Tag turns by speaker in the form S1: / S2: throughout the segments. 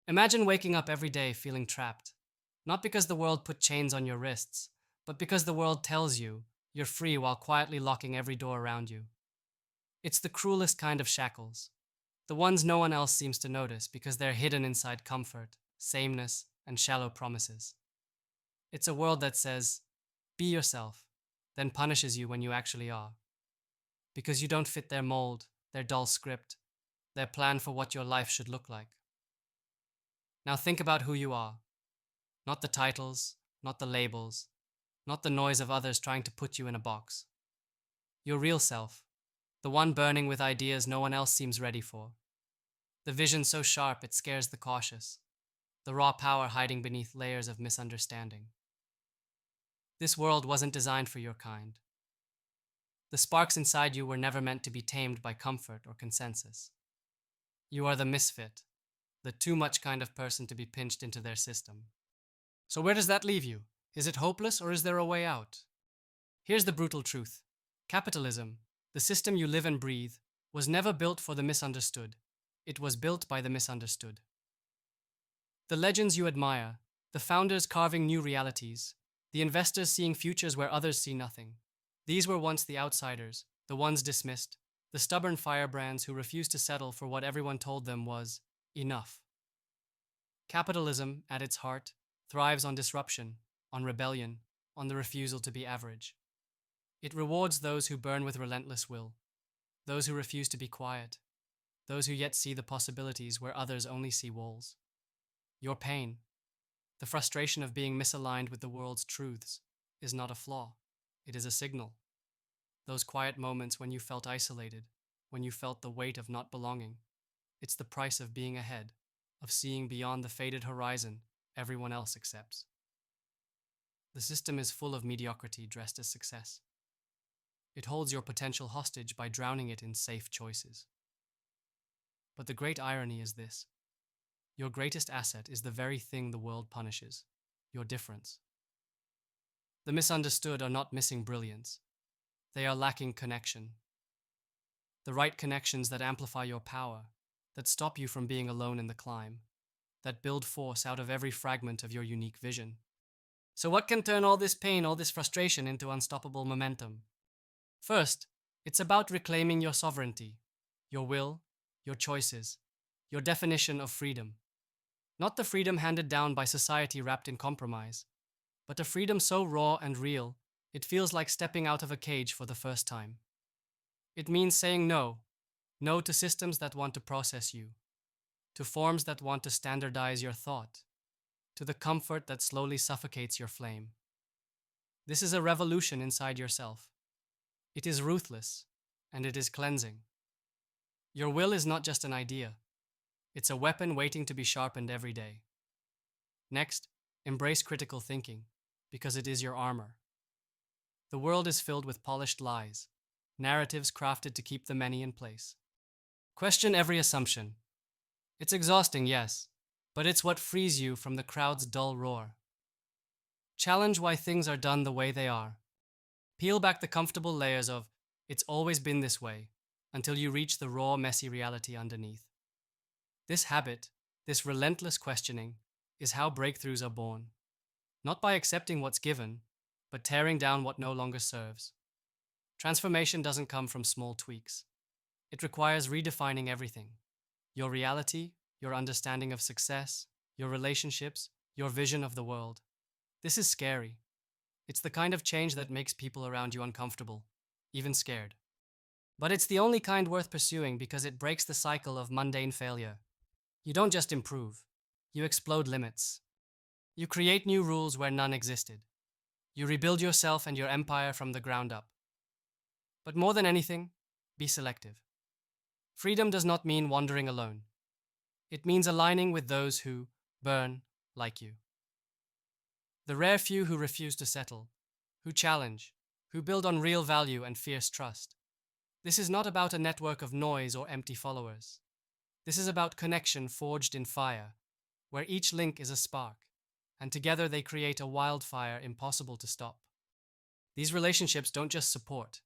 S1: Imagine waking up every day feeling trapped. Not because the world put chains on your wrists, but because the world tells you you're free while quietly locking every door around you. It's the cruelest kind of shackles, the ones no one else seems to notice because they're hidden inside comfort, sameness, and shallow promises. It's a world that says, be yourself, then punishes you when you actually are. Because you don't fit their mold, their dull script, their plan for what your life should look like. Now think about who you are. Not the titles, not the labels, not the noise of others trying to put you in a box. Your real self, the one burning with ideas no one else seems ready for. The vision so sharp it scares the cautious. The raw power hiding beneath layers of misunderstanding. This world wasn't designed for your kind. The sparks inside you were never meant to be tamed by comfort or consensus. You are the misfit, the too much kind of person to be pinched into their system. So where does that leave you? Is it hopeless or is there a way out? Here's the brutal truth. Capitalism, the system you live and breathe, was never built for the misunderstood. It was built by the misunderstood. The legends you admire, the founders carving new realities, the investors seeing futures where others see nothing. These were once the outsiders, the ones dismissed, the stubborn firebrands who refused to settle for what everyone told them was enough. Capitalism, at its heart, thrives on disruption, on rebellion, on the refusal to be average. It rewards those who burn with relentless will, those who refuse to be quiet, those who yet see the possibilities where others only see walls. Your pain, the frustration of being misaligned with the world's truths, is not a flaw. It is a signal. Those quiet moments when you felt isolated, when you felt the weight of not belonging, it's the price of being ahead, of seeing beyond the faded horizon everyone else accepts. The system is full of mediocrity dressed as success. It holds your potential hostage by drowning it in safe choices. But the great irony is this. Your greatest asset is the very thing the world punishes, your difference. The misunderstood are not missing brilliance. They are lacking connection. The right connections that amplify your power, that stop you from being alone in the climb, that build force out of every fragment of your unique vision. So what can turn all this pain, all this frustration into unstoppable momentum? First, it's about reclaiming your sovereignty, your will, your choices, your definition of freedom. Not the freedom handed down by society wrapped in compromise, but a freedom so raw and real, it feels like stepping out of a cage for the first time. It means saying no, no to systems that want to process you, to forms that want to standardize your thought, to the comfort that slowly suffocates your flame. This is a revolution inside yourself. It is ruthless, and it is cleansing. Your will is not just an idea. It's a weapon waiting to be sharpened every day. Next, embrace critical thinking, because it is your armor. The world is filled with polished lies, narratives crafted to keep the many in place. Question every assumption. It's exhausting, yes, but it's what frees you from the crowd's dull roar. Challenge why things are done the way they are. Peel back the comfortable layers of, it's always been this way, until you reach the raw, messy reality underneath. This habit, this relentless questioning, is how breakthroughs are born. Not by accepting what's given, but tearing down what no longer serves. Transformation doesn't come from small tweaks. It requires redefining everything. Your reality, your understanding of success, your relationships, your vision of the world. This is scary. It's the kind of change that makes people around you uncomfortable, even scared. But it's the only kind worth pursuing because it breaks the cycle of mundane failure. You don't just improve, you explode limits. You create new rules where none existed. You rebuild yourself and your empire from the ground up. But more than anything, be selective. Freedom does not mean wandering alone. It means aligning with those who burn like you. The rare few who refuse to settle, who challenge, who build on real value and fierce trust. This is not about a network of noise or empty followers. This is about connection forged in fire, where each link is a spark, and together they create a wildfire impossible to stop. These relationships don't just support,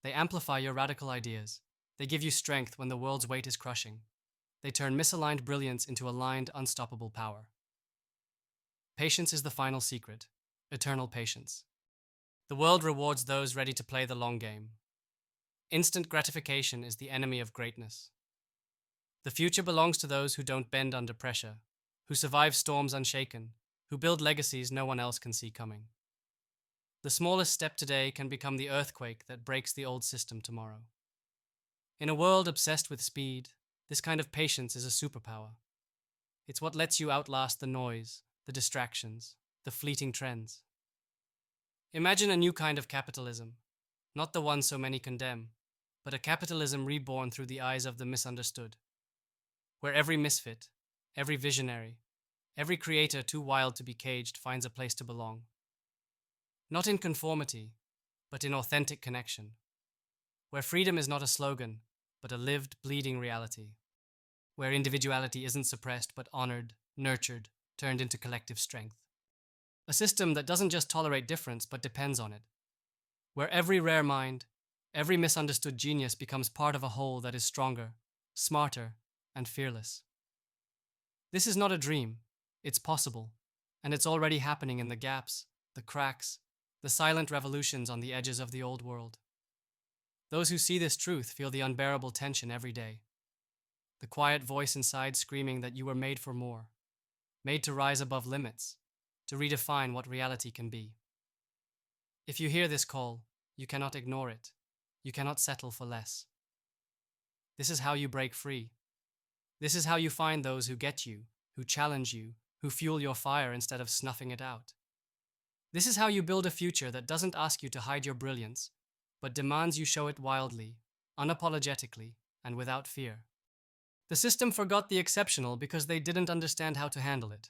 S1: they amplify your radical ideas. They give you strength when the world's weight is crushing. They turn misaligned brilliance into aligned, unstoppable power. Patience is the final secret, eternal patience. The world rewards those ready to play the long game. Instant gratification is the enemy of greatness. The future belongs to those who don't bend under pressure, who survive storms unshaken, who build legacies no one else can see coming. The smallest step today can become the earthquake that breaks the old system tomorrow. In a world obsessed with speed, this kind of patience is a superpower. It's what lets you outlast the noise, the distractions, the fleeting trends. Imagine a new kind of capitalism, not the one so many condemn, but a capitalism reborn through the eyes of the misunderstood, where every misfit, every visionary, every creator too wild to be caged finds a place to belong. Not in conformity, but in authentic connection, where freedom is not a slogan, but a lived, bleeding reality, where individuality isn't suppressed but honored, nurtured, turned into collective strength. A system that doesn't just tolerate difference but depends on it, where every rare mind, every misunderstood genius becomes part of a whole that is stronger, smarter, and fearless. This is not a dream, it's possible, and it's already happening in the gaps, the cracks, the silent revolutions on the edges of the old world. Those who see this truth feel the unbearable tension every day. The quiet voice inside screaming that you were made for more, made to rise above limits, to redefine what reality can be. If you hear this call, you cannot ignore it. You cannot settle for less. This is how you break free. This is how you find those who get you, who challenge you, who fuel your fire instead of snuffing it out. This is how you build a future that doesn't ask you to hide your brilliance, but demands you show it wildly, unapologetically, and without fear. The system forgot the exceptional because they didn't understand how to handle it.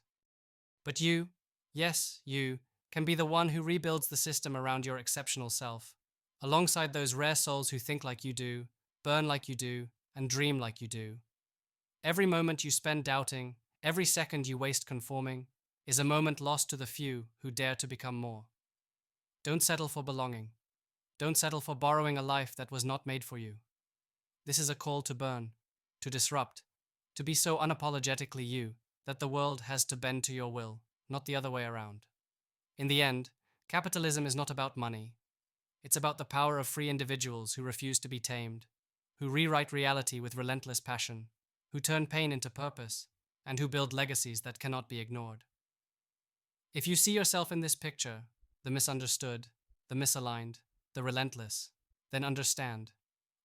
S1: But you, yes, you, can be the one who rebuilds the system around your exceptional self, alongside those rare souls who think like you do, burn like you do, and dream like you do. Every moment you spend doubting, every second you waste conforming, is a moment lost to the few who dare to become more. Don't settle for belonging. Don't settle for borrowing a life that was not made for you. This is a call to burn, to disrupt, to be so unapologetically you that the world has to bend to your will, not the other way around. In the end, capitalism is not about money. It's about the power of free individuals who refuse to be tamed, who rewrite reality with relentless passion, who turn pain into purpose, and who build legacies that cannot be ignored. If you see yourself in this picture, the misunderstood, the misaligned, the relentless, then understand,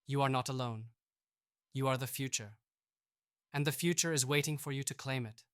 S1: you are not alone. You are the future. And the future is waiting for you to claim it.